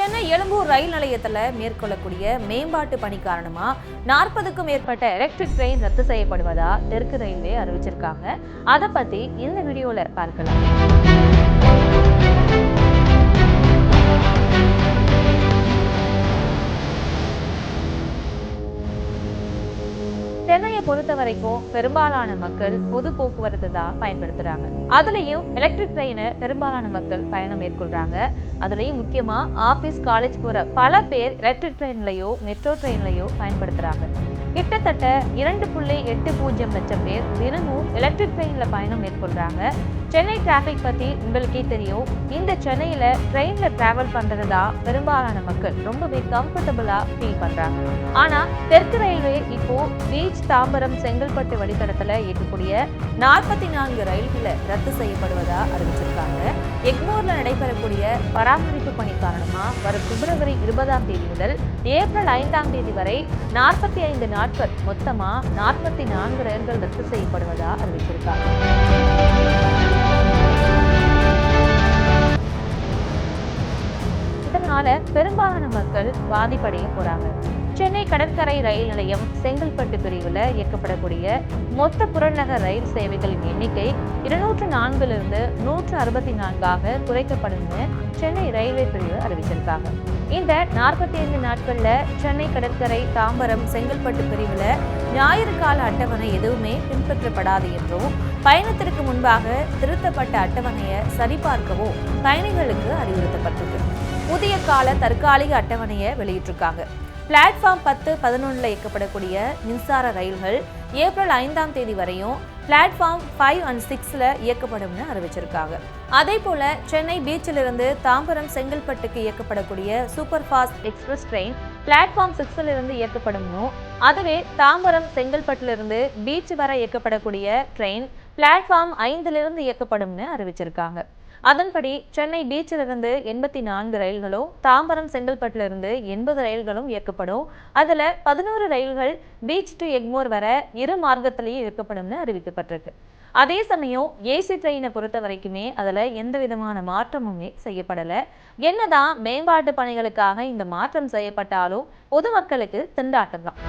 சென்னை எழும்பூர் ரயில் நிலையத்தில் மேற்கொள்ளக்கூடிய மேம்பாட்டு பணி காரணமா 40க்கும் மேற்பட்ட எலக்ட்ரிக் ட்ரெயின் ரத்து செய்யப்படுவதா தெற்கு ரயில்வே அறிவிச்சிருக்காங்க. அதை பத்தி இந்த வீடியோல பார்க்கலாம். சென்னையை பொறுத்த வரைக்கும் பெரும்பாலான மக்கள் பொது போக்குவரத்து தான் பயன்படுத்துறாங்க. அதுலயும் எலக்ட்ரிக் ட்ரெயினை பெரும்பாலான மக்கள் பயணம் மேற்கொள்றாங்க. அதுலயும் முக்கியமா ஆபீஸ், காலேஜ் போற பல பேர் எலக்ட்ரிக் ட்ரெயின்லயோ மெட்ரோ ட்ரெயின்லயோ பயன்படுத்துறாங்க. கிட்டத்தட்ட 2.80 லட்சம் பேர் தினமும் எலக்ட்ரிக் ட்ரெயின்ல பயணம் மேற்கொள்றாங்க. சென்னை டிராபிக் பத்தி உங்களுக்கே தெரியும். இந்த சென்னையில ட்ரெயின்ல டிராவல் பண்றதுதான் பெரும்பாலான மக்கள் ரொம்பவே கம்ஃபர்டபுளா ஃபீல் பண்றாங்க. ஆனா தெற்கு ரயில்வே இப்போ பீச், தாம்பரம், செங்கல்பட்டு வழித்தடத்துல இயக்கக்கூடிய 44 ரயில்களை ரத்து செய்யப்படுவதா அறிவிச்சிருக்காங்க. எக்மோர்ல நடைபெறக்கூடிய பராமரிப்பு பணி காரணமா வரும் பிப்ரவரி 20ஆம் தேதி முதல் ஏப்ரல் 5ஆம் தேதி வரை 45 நாட்கள் மொத்தமா 44 ரயில்கள் ரத்து செய்யப்படுவதா அறிவிச்சிருக்காங்க. இதனால பெரும்பாலான மக்கள் பாதிப்படைய போறாங்க. சென்னை கடற்கரை ரயில் நிலையம் செங்கல்பட்டு பிரிவில் இயக்கப்படக்கூடிய மொத்த புறநகர் ரயில் சேவைகளின் எண்ணிக்கை 204 164 குறைக்கப்படும் சென்னை ரயில்வே பிரிவு அறிவிச்சிருக்காங்க. இந்த 45 நாட்கள்ல சென்னை கடற்கரை, தாம்பரம், செங்கல்பட்டு பிரிவுல ஞாயிறு கால அட்டவணை எதுவுமே பின்பற்றப்படாது என்றும் பயணத்திற்கு முன்பாக திருத்தப்பட்ட அட்டவணையை சரிபார்க்கவும் பயணிகளுக்கு அறிவுறுத்தப்பட்டிருக்கு. புதிய கால தற்காலிக அட்டவணையை வெளியிட்டிருக்காங்க. பிளாட்ஃபார்ம் 10, 11 இயக்கப்படக்கூடிய மின்சார ரயில்கள் ஏப்ரல் 5ஆம் தேதி வரையும் பிளாட்ஃபார்ம் 5 and 6 இயக்கப்படும் அறிவிச்சிருக்காங்க. அதே போல சென்னை பீச்சிலிருந்து தாம்பரம், செங்கல்பட்டுக்கு இயக்கப்படக்கூடிய super fast express train platform 6 இயக்கப்படும். அதுவே தாம்பரம், செங்கல்பட்டிலிருந்து பீச் வரை இயக்கப்படக்கூடிய ட்ரெயின் பிளாட்ஃபார்ம் 5 இயக்கப்படும் அறிவிச்சிருக்காங்க. அதன்படி சென்னை பீச்சிலிருந்து 84 ரயில்களும், தாம்பரம், செங்கல்பட்டிலிருந்து 80 ரயில்களும் இயக்கப்படும். அதுல 11 ரயில்கள் பீச் டு எக்மோர் வர இரு மார்க்கத்திலேயே இயக்கப்படும் அறிவிக்கப்பட்டிருக்கு. அதே சமயம் ஏசி ட்ரெயினை பொறுத்த வரைக்குமே அதுல எந்த விதமான மாற்றமுமே செய்யப்படலை. என்னதான் மேம்பாட்டு பணிகளுக்காக இந்த மாற்றம் செய்யப்பட்டாலும் பொதுமக்களுக்கு திண்டாட்டம் தான்.